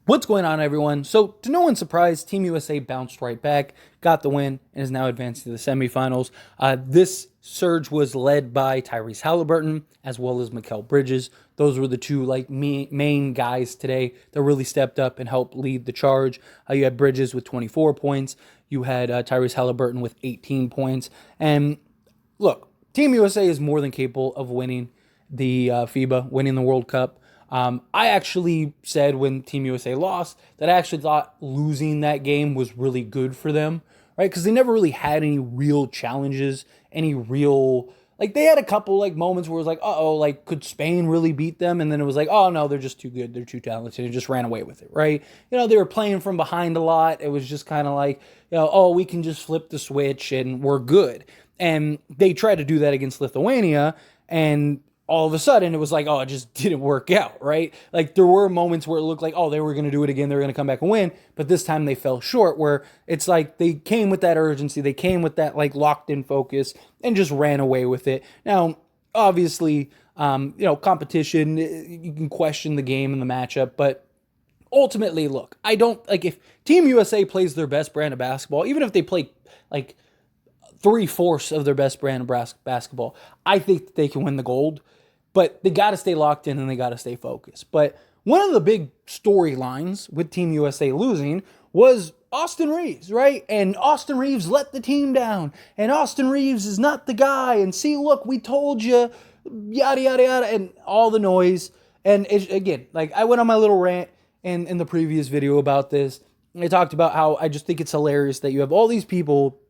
What's going on, everyone? So, to no one's surprise, Team USA bounced right back, got the win, and is now advanced to the semifinals. This surge was led by Tyrese Halliburton as well as Mikal Bridges. Those were the two main guys today that really stepped up and helped lead the charge. You had Bridges with 24 points. You had Tyrese Halliburton with 18 points. And look, Team USA is more than capable of winning the FIBA, winning the World Cup. I actually said when Team USA lost that I actually thought losing that game was really good for them, right? Because they never really had any real challenges, any real, like they had a couple like moments where it was like, uh-oh, like could Spain really beat them? And then it was like, oh no, they're just too good, they're too talented, and just ran away with it, right? They were playing from behind a lot. It was just kind of like, oh, we can just flip the switch and we're good. And they tried to do that against Lithuania, and all of a sudden it was like, oh, it just didn't work out, right? Like there were moments where it looked like, oh, they were going to do it again. They were going to come back and win. But this time they fell short, where it's like they came with that urgency. They came with that like locked in focus and just ran away with it. Now, obviously, competition, you can question the game and the matchup, but ultimately, look, I don't like if Team USA plays their best brand of basketball, even if they play like 3/4 of their best brand of basketball, I think they can win the gold. But they got to stay locked in and they got to stay focused. But one of the big storylines with Team USA losing was Austin Reaves, right? And Austin Reaves let the team down. And Austin Reaves is not the guy. And see, look, we told you, yada, yada, yada, and all the noise. And again, like I went on my little rant in the previous video about this. I talked about how I just think it's hilarious that you have all these people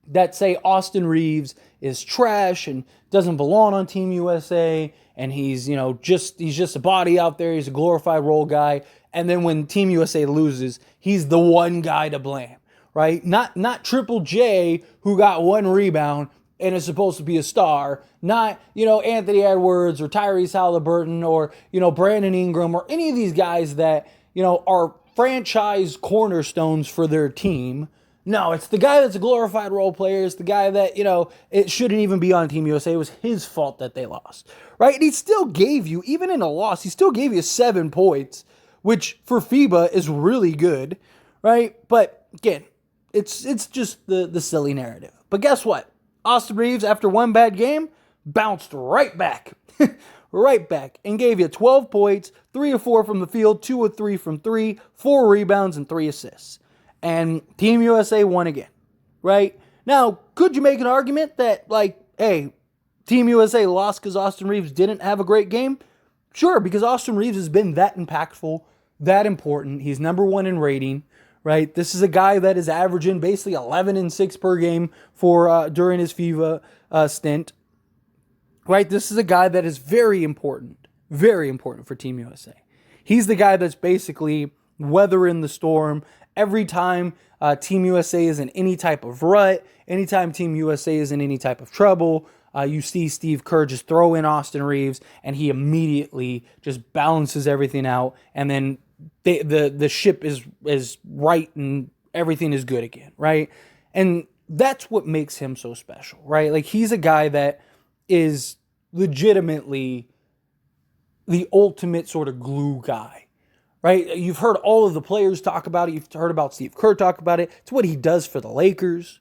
that say Austin Reaves is trash and doesn't belong on Team USA, and he's just a body out there. He's a glorified role guy. And then when Team USA loses, he's the one guy to blame, right? Not Triple J, who got one rebound and is supposed to be a star. Not Anthony Edwards or Tyrese Halliburton or Brandon Ingram or any of these guys that are franchise cornerstones for their team. No, it's the guy that's a glorified role player. It's the guy that, it shouldn't even be on Team USA. It was his fault that they lost, right? And he still gave you, even in a loss, he still gave you 7 points, which for FIBA is really good, right? But again, it's just the silly narrative. But guess what? Austin Reaves, after one bad game, bounced right back. Right back, and gave you 12 points, 3 of 4 from the field, 2 of 3 from 3, 4 rebounds, and 3 assists. And Team USA won again, right? Now, could you make an argument that, like, hey, Team USA lost because Austin Reaves didn't have a great game? Sure, because Austin Reaves has been that impactful, that important. He's number 1 in rating, right? This is a guy that is averaging basically 11 and 6 per game for during his FIBA stint, right? This is a guy that is very important for Team USA. He's the guy that's basically weathering the storm. Every time Team USA is in any type of rut, anytime Team USA is in any type of trouble, you see Steve Kerr just throw in Austin Reaves, and he immediately just balances everything out, and then the ship is right and everything is good again, right? And that's what makes him so special, right? Like he's a guy that is legitimately the ultimate sort of glue guy. Right? You've heard all of the players talk about it. You've heard about Steve Kerr talk about it. It's what he does for the Lakers,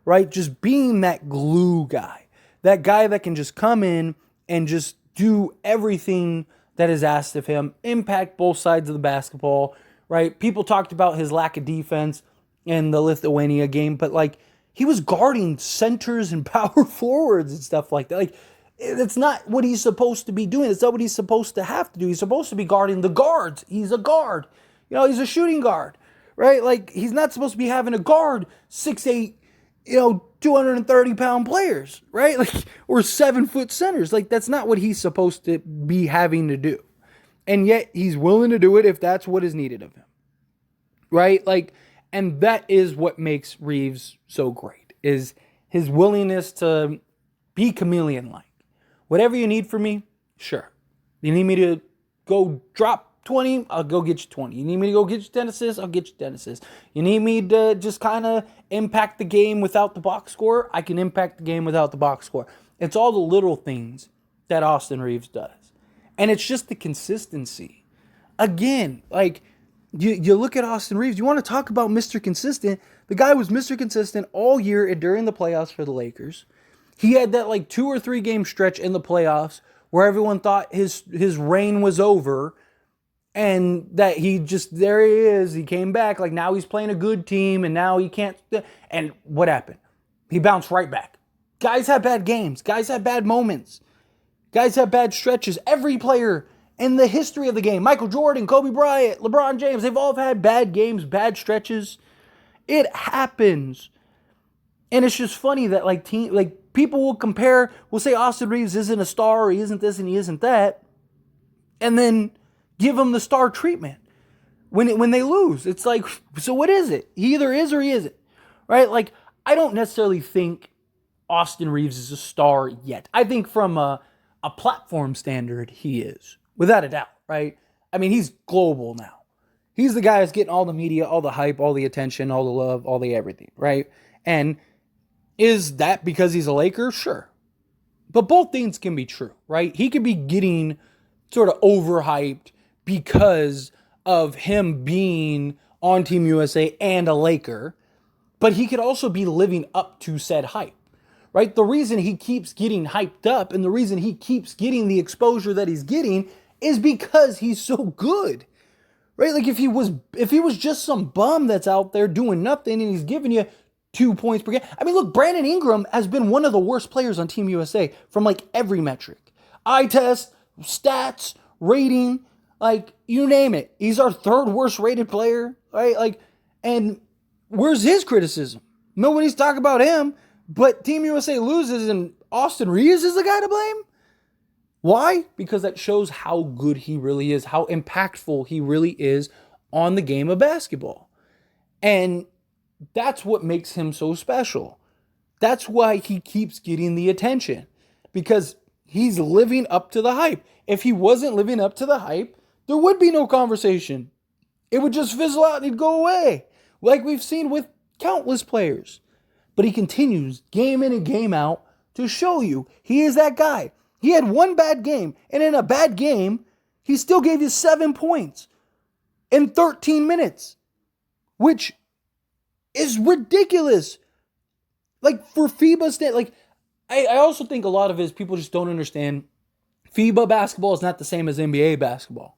right? Just being that glue guy, that guy that can just come in and just do everything that is asked of him, impact both sides of the basketball, right? People talked about his lack of defense in the Lithuania game, but like he was guarding centers and power forwards and stuff like that. Like, it's not what he's supposed to be doing. It's not what he's supposed to have to do. He's supposed to be guarding the guards. He's a guard. He's a shooting guard, right? Like, he's not supposed to be having to guard 6'8", 230-pound players, right? Like, or 7-foot centers. Like, that's not what he's supposed to be having to do. And yet, he's willing to do it if that's what is needed of him, right? Like, and that is what makes Reaves so great, is his willingness to be chameleon-like. Whatever you need from me, sure. You need me to go drop 20, I'll go get you 20. You need me to go get you 10 assists, I'll get you 10 assists. You need me to just kind of impact the game without the box score, I can impact the game without the box score. It's all the little things that Austin Reaves does. And it's just the consistency. Again, like, you look at Austin Reaves, you want to talk about Mr. Consistent. The guy was Mr. Consistent all year and during the playoffs for the Lakers. He had that like 2 or 3 game stretch in the playoffs where everyone thought his reign was over and that there he is, he came back, like now he's playing a good team and now he can't, and what happened? He bounced right back. Guys have bad games. Guys have bad moments. Guys have bad stretches. Every player in the history of the game, Michael Jordan, Kobe Bryant, LeBron James, they've all had bad games, bad stretches. It happens. And it's just funny that people will say Austin Reaves isn't a star, or he isn't this and he isn't that, and then give him the star treatment when they lose. It's like, so what is it? He either is or he isn't, right? Like, I don't necessarily think Austin Reaves is a star yet. I think from a platform standard, he is, without a doubt, right? I mean, he's global now. He's the guy that's getting all the media, all the hype, all the attention, all the love, all the everything, right? And is that because he's a Laker? Sure. But both things can be true, right? He could be getting sort of overhyped because of him being on Team USA and a Laker, but he could also be living up to said hype, right? The reason he keeps getting hyped up and the reason he keeps getting the exposure that he's getting is because he's so good, right? Like if he was just some bum that's out there doing nothing and he's giving you 2 points per game. I mean, look, Brandon Ingram has been one of the worst players on Team USA from like every metric. Eye test, stats, rating, like you name it. He's our 3rd worst rated player, right? Like, and where's his criticism? Nobody's talking about him, but Team USA loses and Austin Reaves is the guy to blame? Why? Because that shows how good he really is, how impactful he really is on the game of basketball. And that's what makes him so special. That's why he keeps getting the attention, because he's living up to the hype. If he wasn't living up to the hype, there would be no conversation. It would just fizzle out and he'd go away, like we've seen with countless players. But he continues game in and game out to show you he is that guy. He had one bad game, and in a bad game, he still gave you 7 points in 13 minutes, which is ridiculous. Like, for FIBA, like, I also think a lot of it is people just don't understand FIBA basketball is not the same as NBA basketball,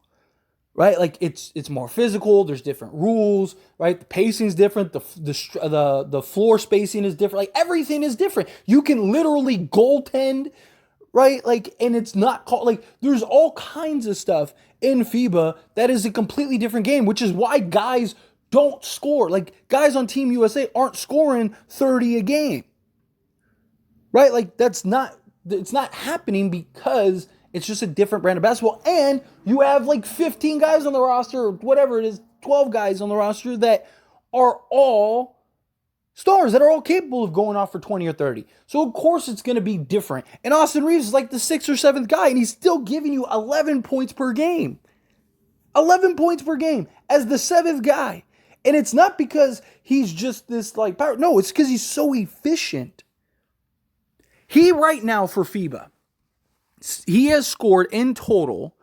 right? Like, it's more physical. There's different rules, right? The pacing is different. The floor spacing is different. Like, everything is different. You can literally goaltend, right? Like, and it's not called, like, there's all kinds of stuff in FIBA that is a completely different game, which is why guys don't score. Like, guys on Team USA aren't scoring 30 a game, right? Like, it's not happening because it's just a different brand of basketball. And you have like 15 guys on the roster, or whatever it is, 12 guys on the roster that are all stars, that are all capable of going off for 20 or 30. So of course it's going to be different. And Austin Reaves is like the 6th or 7th guy, and he's still giving you 11 points per game. 11 points per game as the 7th guy. And it's not because he's just this like power. No, it's because he's so efficient. He right now for FIBA, he has scored in total,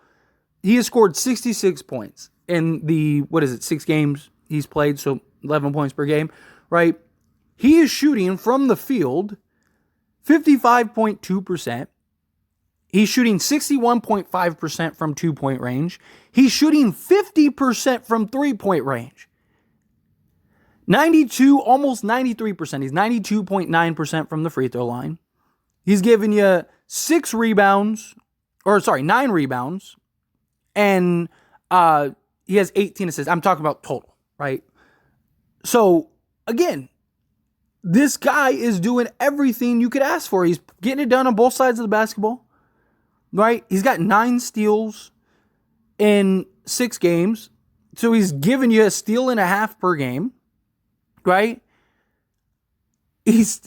he has scored 66 points in the, 6 games he's played, so 11 points per game, right? He is shooting from the field 55.2%. He's shooting 61.5% from 2-point range. He's shooting 50% from 3-point range. 92, almost 93%. He's 92.9% from the free throw line. He's giving you 9 rebounds, and he has 18 assists. I'm talking about total, right? So, again, this guy is doing everything you could ask for. He's getting it done on both sides of the basketball, right? He's got 9 steals in 6 games. So he's giving you a steal and a half per game, right? He's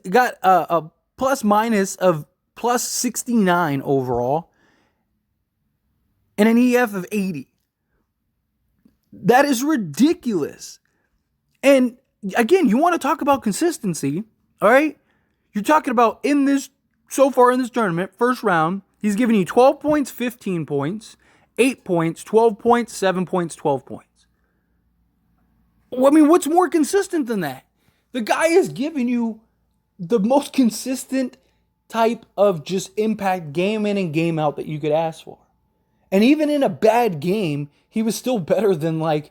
got a plus minus of plus 69 overall and an EF of 80. That is ridiculous. And again, you want to talk about consistency, all right? You're talking about so far in this tournament, first round, he's giving you 12 points, 15 points, 8 points, 12 points, 7 points, 12 points. I mean, what's more consistent than that? The guy is giving you the most consistent type of just impact game in and game out that you could ask for. And even in a bad game, he was still better than like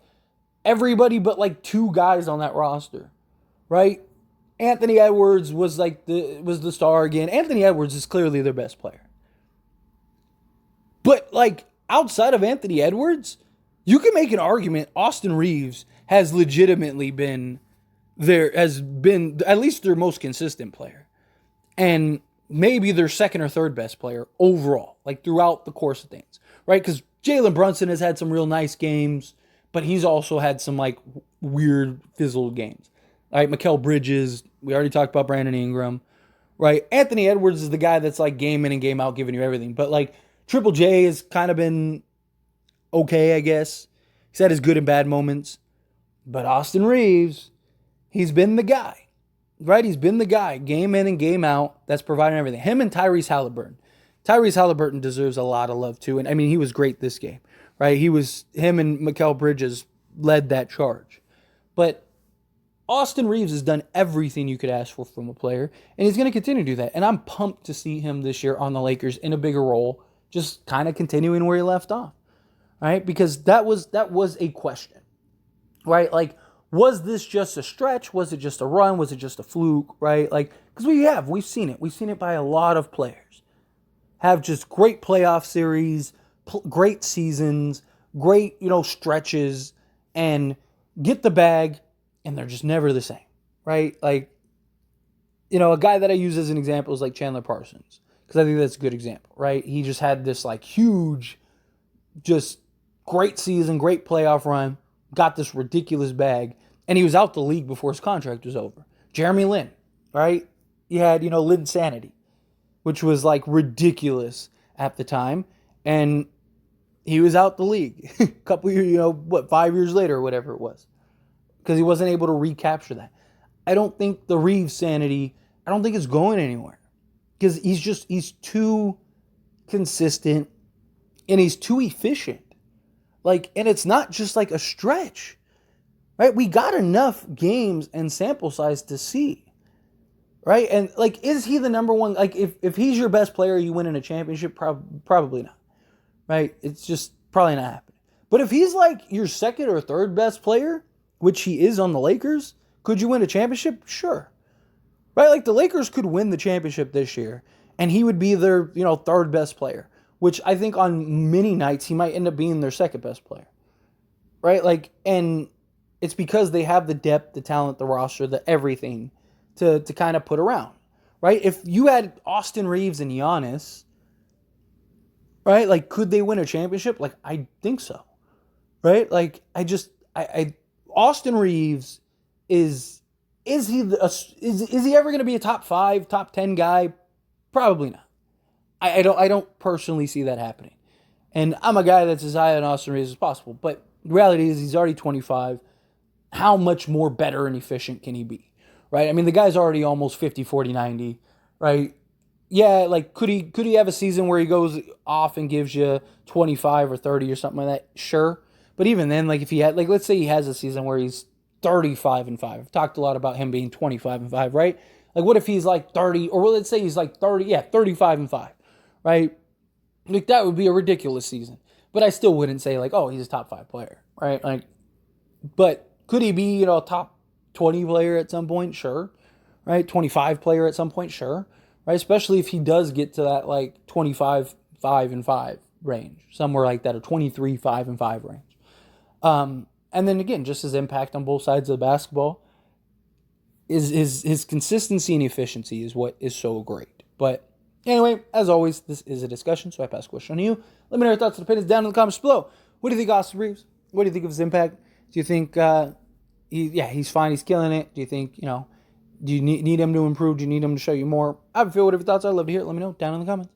everybody but like two guys on that roster, right? Anthony Edwards was the star again. Anthony Edwards is clearly their best player. But like outside of Anthony Edwards, you can make an argument Austin Reaves has legitimately been at least their most consistent player. And maybe their second or third best player overall, like throughout the course of things, right? Because Jalen Brunson has had some real nice games, but he's also had some like weird fizzled games. All right, Mikal Bridges, we already talked about Brandon Ingram, right? Anthony Edwards is the guy that's like game in and game out giving you everything. But like Triple J has kind of been okay, I guess. He's had his good and bad moments. But Austin Reaves, he's been the guy, right? He's been the guy, game in and game out, that's providing everything. Him and Tyrese Halliburton. Tyrese Halliburton deserves a lot of love too. And I mean, he was great this game, right? Him and Mikal Bridges led that charge. But Austin Reaves has done everything you could ask for from a player, and he's going to continue to do that. And I'm pumped to see him this year on the Lakers in a bigger role, just kind of continuing where he left off, right? Because that was a question, right? Like, was this just a stretch? Was it just a run? Was it just a fluke, right? Like, because we've seen it. We've seen it by a lot of players. Have just great playoff series, great seasons, great, stretches, and get the bag, and they're just never the same, right? Like, a guy that I use as an example is like Chandler Parsons, because I think that's a good example, right? He just had this like huge, just great season, great playoff run, got this ridiculous bag, and he was out the league before his contract was over. Jeremy Lin, right? You had, Linsanity, which was like ridiculous at the time, and he was out the league a couple years, 5 years later or whatever it was, because he wasn't able to recapture that. I don't think the Reeves sanity, I don't think it's going anywhere, because he's too consistent and he's too efficient. Like, and it's not just like a stretch, right? We got enough games and sample size to see, right? And like, is he the number one? Like, if he's your best player, you win in a championship? Probably not, right? It's just probably not happening. But if he's like your second or third best player, which he is on the Lakers, could you win a championship? Sure, right? Like the Lakers could win the championship this year, and he would be their, third best player, which I think on many nights he might end up being their second best player, right? Like, and it's because they have the depth, the talent, the roster, the everything to kind of put around, right? If you had Austin Reaves and Giannis, right? Like, could they win a championship? Like, I think so, right? Like, Austin Reaves is he ever going to be a top 5, top 10 guy? Probably not. I don't personally see that happening. And I'm a guy that's as high on Austin Reaves as possible. But the reality is he's already 25. How much more better and efficient can he be? Right? I mean, the guy's already almost 50, 40, 90. Right? Yeah, like, could he have a season where he goes off and gives you 25 or 30 or something like that? Sure. But even then, like, if he had, like, let's say he has a season where he's 35-5. I've talked a lot about him being 25-5, right? Like, what if he's like 30, or let's say he's like 35-5, right? Like, that would be a ridiculous season. But I still wouldn't say, like, oh, he's a top 5 player, right? Like, but could he be, a top 20 player at some point? Sure. Right? 25 player at some point? Sure. Right? Especially if he does get to that, like, 25-5 range, somewhere like that, or 23-5 range. And then again, just his impact on both sides of the basketball is his consistency and efficiency is what is so great. But anyway, as always, this is a discussion, so I pass the question on to you. Let me know your thoughts and opinions down in the comments below. What do you think of Austin Reaves? What do you think of his impact? Do you think he's fine, he's killing it? Do you think, do you need him to improve? Do you need him to show you more? I feel whatever thoughts are. I'd love to hear it. Let me know down in the comments.